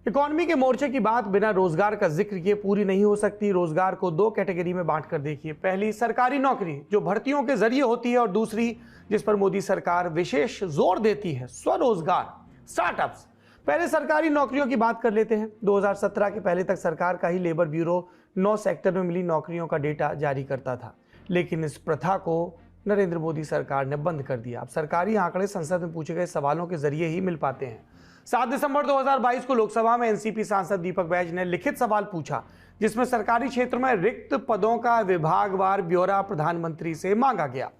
Economy के मोर्चे की बात बिना रोजगार का जिक्र किए पूरी नहीं हो सकती। रोजगार को दो कैटेगरी में बांट कर देखिए। पहली सरकारी नौकरी जो भर्तियों के जरिए होती है, और दूसरी जिस पर मोदी सरकार विशेष जोर देती है, स्वरोजगार, स्टार्टअप्स। पहले सरकारी नौकरियों की बात कर लेते हैं। 2017 के पहले तक सरकार का ही लेबर ब्यूरो 9 सेक्टर में मिली नौकरियों का डेटा जारी करता था, लेकिन इस प्रथा को नरेंद्र मोदी सरकार ने बंद कर दिया। अब सरकारी आंकड़े संसद में पूछे गए सवालों के जरिए ही मिल पाते हैं। 7 दिसंबर 2022 को लोकसभा में एनसीपी सांसद दीपक बैज ने लिखित सवाल पूछा, जिसमें सरकारी क्षेत्र में रिक्त पदों का विभागवार ब्यौरा प्रधानमंत्री से मांगा गया।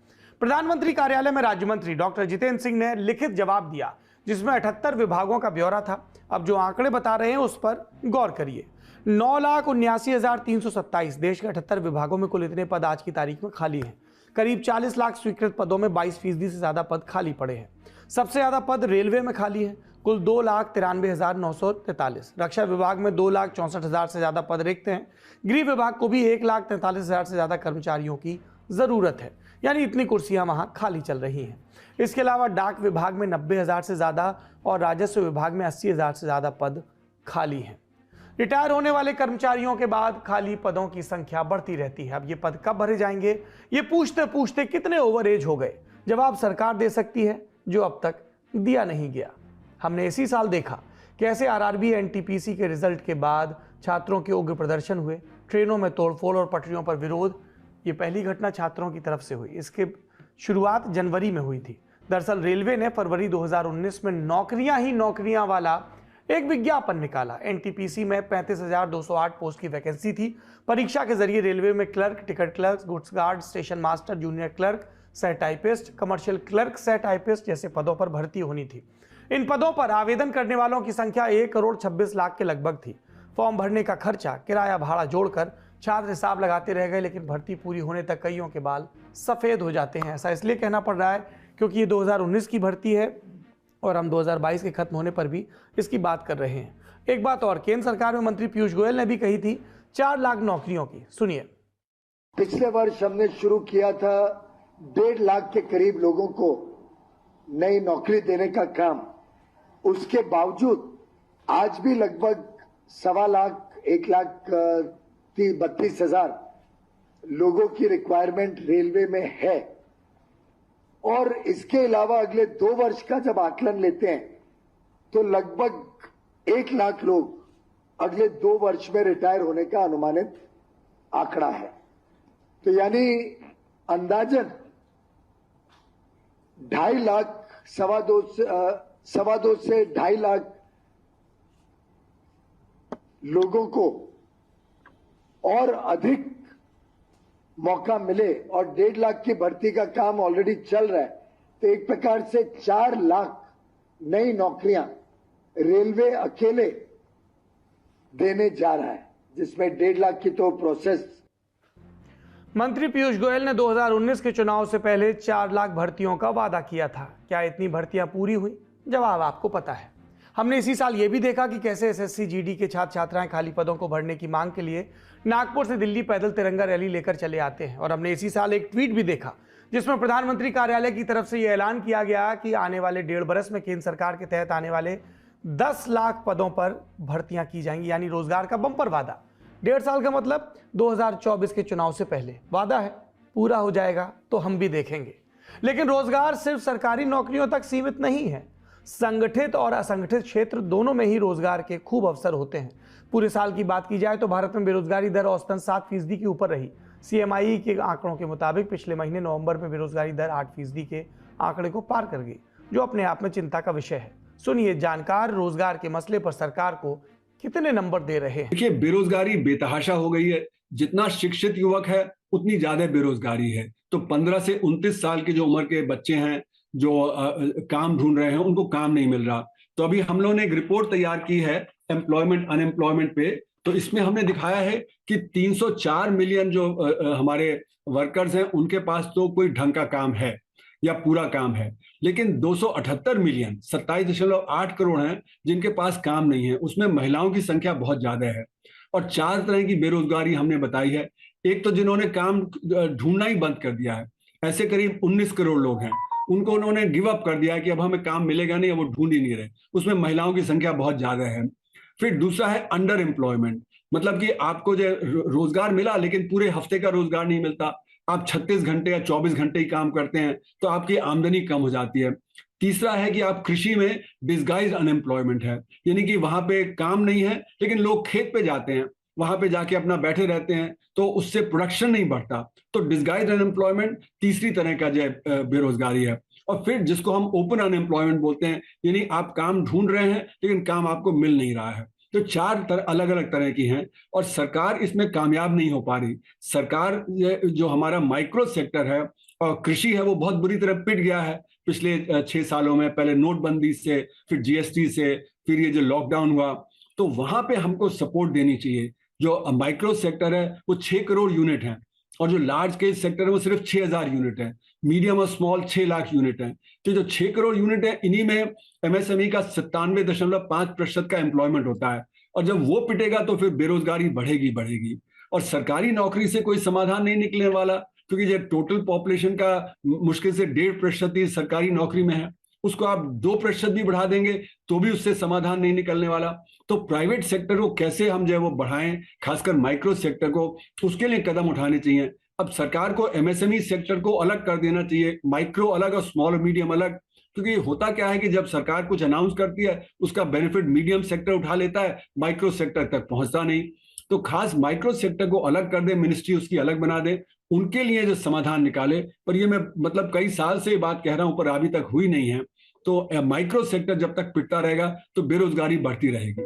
प्रधानमंत्री कार्यालय में राज्य मंत्री डॉक्टर जितेंद्र सिंह ने लिखित जवाब दिया, जिसमें 78 विभागों का ब्यौरा था। अब जो आंकड़े बता रहे हैं उस पर गौर करिए। 9,79,327 देश के 78 विभागों में कुल इतने पद आज की तारीख में खाली हैं। करीब 40 लाख स्वीकृत पदों में 22% से ज्यादा पद खाली पड़े हैं। सबसे ज्यादा पद रेलवे में खाली है, कुल 2,93,943। रक्षा विभाग में 2,64,000 से ज्यादा पद रिक्त हैं। गृह विभाग को भी 1,43,000 से ज्यादा कर्मचारियों की जरूरत है, यानी इतनी कुर्सियां वहां खाली चल रही हैं। इसके अलावा डाक विभाग में 90,000 से ज्यादा और राजस्व विभाग में 80,000 से ज्यादा पद खाली हैं। रिटायर होने वाले कर्मचारियों के बाद खाली पदों की संख्या बढ़ती रहती है। अब ये पद कब भरे जाएंगे, ये पूछते पूछते कितने ओवर एज हो गए, जवाब सरकार दे सकती है, जो अब तक दिया नहीं गया। हमने इसी साल देखा कैसे आरआरबी एनटीपीसी के रिजल्ट के बाद छात्रों के उग्र प्रदर्शन हुए, ट्रेनों में तोड़फोड़ और पटरियों पर विरोध। ये पहली घटना छात्रों की तरफ से हुई। इसके शुरुआत जनवरी में हुई थी। दरअसल रेलवे ने फरवरी 2019 में नौकरियां ही नौकरियां वाला एक विज्ञापन निकाला। एनटीपीसी में 35,208 पोस्ट की वैकेंसी थी। परीक्षा के जरिए रेलवे में clerk, ticket clerk, goods guard, station master, junior clerk, सह टाइपिस्ट, कमर्शियल क्लर्क, सह टाइपिस्ट जैसे पदों पर भर्ती होनी थी। इन पदों पर आवेदन करने वालों की संख्या 1,26,00,000 के लगभग थी। फॉर्म भरने का खर्चा, किराया, भाड़ा जोड़कर छात्र हिसाब लगाते रह गए, लेकिन भर्ती पूरी होने तक कईयों के बाल सफेद हो जाते हैं। ऐसा इसलिए कहना पड़ रहा है क्योंकि ये 2019 की भर्ती है और हम 2022 के खत्म होने पर भी इसकी बात कर रहे हैं। एक बात और, केंद्र सरकार में मंत्री पीयूष गोयल ने भी कही थी 4 लाख नौकरियों की। सुनिए। पिछले वर्ष हमने शुरू किया था 1.5 लाख के करीब लोगों को नई नौकरी देने का काम। उसके बावजूद आज भी लगभग 1.25 लाख, 1,32,000 लोगों की रिक्वायरमेंट रेलवे में है। और इसके अलावा अगले 2 वर्ष का जब आकलन लेते हैं तो लगभग 1 लाख लोग अगले 2 वर्ष में रिटायर होने का अनुमानित आंकड़ा है। तो यानी अंदाजन 2.5 लाख, 2.25 से 2.5 लाख लोगों को और अधिक मौका मिले, और 1.5 लाख की भर्ती का काम ऑलरेडी चल रहा है। तो एक प्रकार से 4 लाख नई नौकरियां रेलवे अकेले देने जा रहा है, जिसमें 1.5 लाख की तो प्रोसेस। मंत्री पीयूष गोयल ने 2019 के चुनाव से पहले 4 लाख भर्तियों का वादा किया था। क्या इतनी भर्तियां पूरी हुई? जवाब आपको पता है। हमने इसी साल यह भी देखा कि कैसे एसएससी जीडी के छात्र छात्राएं खाली पदों को भरने की मांग के लिए नागपुर से दिल्ली पैदल तिरंगा रैली लेकर चले आते हैं। और हमने इसी साल एक ट्वीट भी देखा जिसमें प्रधानमंत्री कार्यालय की तरफ से यह ऐलान किया गया कि आने वाले 1.5 बरस में केंद्र सरकार के तहत आने वाले 10 लाख पदों पर भर्तियां की जाएंगी, यानी रोजगार का बम्पर वादा। 1.5 साल का मतलब 2024 के चुनाव से पहले वादा है, पूरा हो जाएगा तो हम भी देखेंगे। लेकिन रोजगार सिर्फ सरकारी नौकरियों तक सीमित नहीं है। संगठित और असंगठित क्षेत्र दोनों में ही रोजगार के खूब अवसर होते हैं। पूरे साल की बात की जाए तो भारत में बेरोजगारी दर औसतन 7% के ऊपर रही। सीएमआई के आंकड़ों के मुताबिक पिछले महीने नवंबर में बेरोजगारी दर 8% के आंकड़े को पार कर गई, जो अपने आप में चिंता का विषय है। सुनिए जानकार रोजगार के मसले पर सरकार को कितने नंबर दे रहे हैं। देखिए, बेरोजगारी बेतहाशा हो गई है। जितना शिक्षित युवक है उतनी ज्यादा बेरोजगारी है। तो 15 से 29 साल की जो उम्र के बच्चे हैं जो काम ढूंढ रहे हैं, उनको काम नहीं मिल रहा। तो अभी हम लोगों ने एक रिपोर्ट तैयार की है एम्प्लॉयमेंट अनएम्प्लॉयमेंट पे। तो इसमें हमने दिखाया है कि 304 मिलियन जो हमारे वर्कर्स हैं, उनके पास तो कोई ढंग का काम है या पूरा काम है, लेकिन 278 मिलियन 27.8 करोड़ हैं जिनके पास काम नहीं है। उसमें महिलाओं की संख्या बहुत ज्यादा है। और 4 तरह की बेरोजगारी हमने बताई है। एक तो जिन्होंने काम ढूंढना ही बंद कर दिया है, ऐसे करीब 19 करोड़ लोग हैं। उनको उन्होंने गिव अप कर दिया है कि अब हमें काम मिलेगा नहीं, अब वो ढूंढ ही नहीं रहे। उसमें महिलाओं की संख्या बहुत ज्यादा है। फिर दूसरा है अंडर एम्प्लॉयमेंट, मतलब कि आपको जो रोजगार मिला लेकिन पूरे हफ्ते का रोजगार नहीं मिलता, आप 36 घंटे या 24 घंटे ही काम करते हैं तो आपकी आमदनी कम हो जाती है। तीसरा है कि आप कृषि में डिस्गाइज अनएम्प्लॉयमेंट है, यानी कि वहां पे काम नहीं है लेकिन लोग खेत पे जाते हैं, वहां पे जाके अपना बैठे रहते हैं तो उससे प्रोडक्शन नहीं बढ़ता। तो डिस्गाइज अनएम्प्लॉयमेंट तीसरी तरह का जो बेरोजगारी है। और फिर जिसको हम ओपन अनएम्प्लॉयमेंट बोलते हैं, यानी आप काम ढूंढ रहे हैं लेकिन काम आपको मिल नहीं रहा है। तो अलग अलग तरह की हैं और सरकार इसमें कामयाब नहीं हो पा रही। सरकार जो हमारा माइक्रो सेक्टर है और कृषि है वो बहुत बुरी तरह पिट गया है पिछले 6 सालों में, पहले नोटबंदी से, फिर जीएसटी से, फिर ये जो लॉकडाउन हुआ, तो वहां पे हमको सपोर्ट देनी चाहिए। जो माइक्रो सेक्टर है वो 6 करोड़ यूनिट है और जो लार्ज स्केल सेक्टर है वो सिर्फ 6000 यूनिट है, मीडियम और स्मॉल 6 लाख यूनिट है। तो जो 6 करोड़ यूनिट है इन्हीं में एमएसएमई का 97.5% का एम्प्लॉयमेंट होता है और जब वो पिटेगा तो फिर बेरोजगारी बढ़ेगी। और सरकारी नौकरी से कोई समाधान नहीं निकलने वाला, क्योंकि जो टोटल पॉपुलेशन का मुश्किल से 1.5% ही सरकारी नौकरी में है, उसको आप 2% भी बढ़ा देंगे तो भी उससे समाधान नहीं निकलने वाला। तो प्राइवेट सेक्टर को कैसे हम जो है वो बढ़ाएं, खासकर माइक्रो सेक्टर को, उसके लिए कदम उठाने चाहिए। अब सरकार को एमएसएमई सेक्टर को अलग कर देना चाहिए, माइक्रो अलग और स्मॉल और मीडियम अलग, क्योंकि होता क्या है कि जब सरकार कुछ अनाउंस करती है उसका बेनिफिट मीडियम सेक्टर उठा लेता है, माइक्रो सेक्टर तक पहुंचता नहीं। तो खास माइक्रो सेक्टर को अलग कर दे, मिनिस्ट्री उसकी अलग बना दे, उनके लिए जो समाधान निकाले। पर ये मैं मतलब कई साल से ये बात कह रहा हूं पर अभी तक हुई नहीं है। तो माइक्रो सेक्टर जब तक पिटता रहेगा तो बेरोजगारी बढ़ती रहेगी।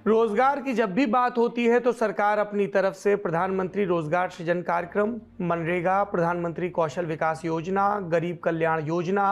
रोजगार की जब भी बात होती है तो सरकार अपनी तरफ से प्रधानमंत्री रोजगार सृजन कार्यक्रम, मनरेगा, प्रधानमंत्री कौशल विकास योजना, गरीब कल्याण योजना,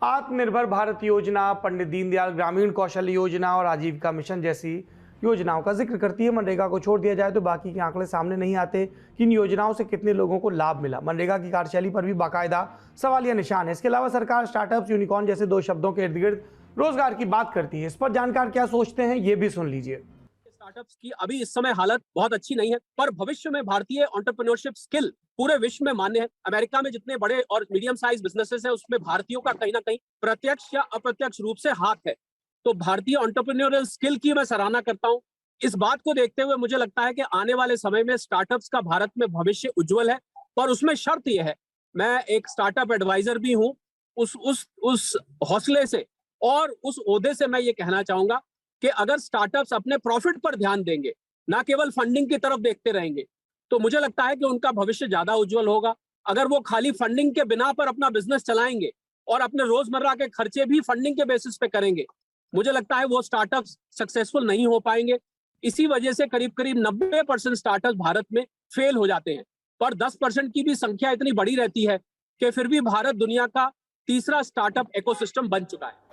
आत्मनिर्भर भारत योजना, पंडित दीनदयाल ग्रामीण कौशल योजना और आजीविका मिशन जैसी योजनाओं का जिक्र करती है। मनरेगा को छोड़ दिया जाए तो बाकी के आंकड़े सामने नहीं आते कि इन योजनाओं से कितने लोगों को लाभ मिला। मनरेगा की कार्यशैली पर भी बाकायदा सवालिया निशान है। इसके अलावा सरकार स्टार्टअप्स, यूनिकॉर्न जैसे दो शब्दों के इर्द गिर्द रोजगार की बात करती है। इस पर जानकार क्या सोचते हैं ये भी सुन लीजिए। स्टार्टअप्स की अभी इस समय हालत बहुत अच्छी नहीं है, पर भविष्य में भारतीय एंटरप्रेन्योरशिप स्किल पूरे विश्व में मान्य है। अमेरिका में जितने बड़े और मीडियम साइज बिजनेसेस हैं उसमें भारतीयों का कहीं ना कहीं प्रत्यक्ष या अप्रत्यक्ष रूप से हाथ है। तो भारतीय एंटरप्रेन्योरियल स्किल की मैं सराहना करता हूं। इस बात को देखते हुए मुझे लगता है कि आने वाले समय में स्टार्टअप्स का भारत में भविष्य उज्जवल है, पर उसमें शर्त यह है, मैं एक स्टार्टअप एडवाइजर भी हूं, उस हौसले से और उस ओहदे से मैं ये कहना चाहूंगा कि अगर स्टार्टअप्स अपने प्रॉफिट पर ध्यान देंगे, ना केवल फंडिंग की तरफ देखते रहेंगे, तो मुझे लगता है कि उनका भविष्य ज्यादा उज्जवल होगा। अगर वो खाली फंडिंग के बिना पर अपना बिजनेस चलाएंगे और अपने रोजमर्रा के खर्चे भी फंडिंग के बेसिस पे करेंगे, मुझे लगता है वो स्टार्टअप्स सक्सेसफुल नहीं हो पाएंगे। इसी वजह से करीब करीब 90% स्टार्टअप्स भारत में फेल हो जाते हैं, पर 10% की भी संख्या इतनी बड़ी रहती है कि फिर भी भारत दुनिया का तीसरा स्टार्टअप इकोसिस्टम बन चुका है।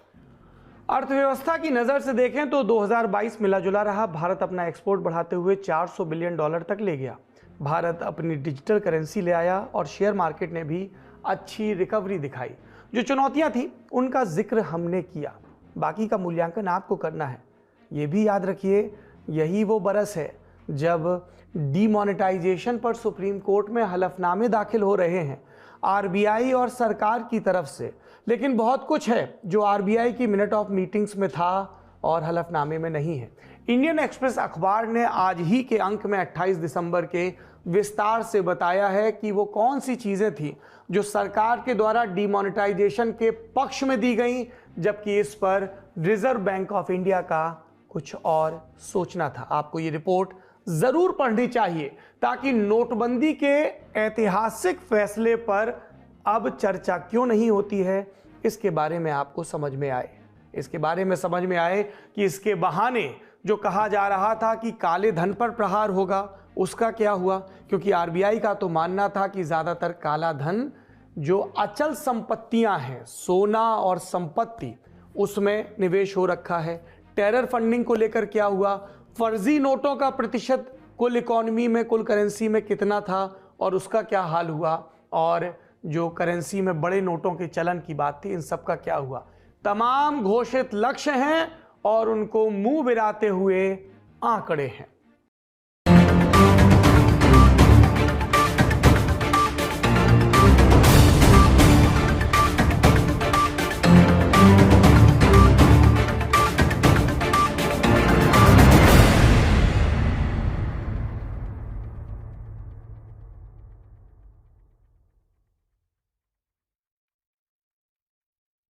अर्थव्यवस्था की नजर से देखें तो 2022 मिला जुला रहा। भारत अपना एक्सपोर्ट बढ़ाते हुए $400 बिलियन तक ले गया। भारत अपनी डिजिटल करेंसी ले आया और शेयर मार्केट ने भी अच्छी रिकवरी दिखाई। जो चुनौतियां थी उनका जिक्र हमने किया, बाकी का मूल्यांकन आपको करना है। ये भी याद रखिए, यही वो बरस है जब डीमोनेटाइजेशन पर सुप्रीम कोर्ट में हलफनामे दाखिल हो रहे हैं आरबीआई और सरकार की तरफ से। लेकिन बहुत कुछ है जो आरबीआई की मिनट ऑफ मीटिंग्स में था और हलफनामे में नहीं है। इंडियन एक्सप्रेस अखबार ने आज ही के अंक में 28 दिसंबर के विस्तार से बताया है कि वो कौन सी चीज़ें थी जो सरकार के द्वारा डीमोनेटाइजेशन के पक्ष में दी गई, जबकि इस पर रिजर्व बैंक ऑफ इंडिया का कुछ और सोचना था। आपको ये रिपोर्ट ज़रूर पढ़नी चाहिए ताकि नोटबंदी के ऐतिहासिक फैसले पर अब चर्चा क्यों नहीं होती है इसके बारे में आपको समझ में आए। इसके बारे में समझ में आए कि इसके बहाने जो कहा जा रहा था कि काले धन पर प्रहार होगा, उसका क्या हुआ, क्योंकि आरबीआई का तो मानना था कि ज़्यादातर काला धन जो अचल संपत्तियां हैं, सोना और संपत्ति, उसमें निवेश हो रखा है। टेरर फंडिंग को लेकर क्या हुआ, फर्जी नोटों का प्रतिशत कुल इकॉनमी में, कुल करेंसी में कितना था और उसका क्या हाल हुआ, और जो करेंसी में बड़े नोटों के चलन की बात थी, इन सब का क्या हुआ। तमाम घोषित लक्ष्य हैं और उनको मुंह बिराते हुए आंकड़े हैं।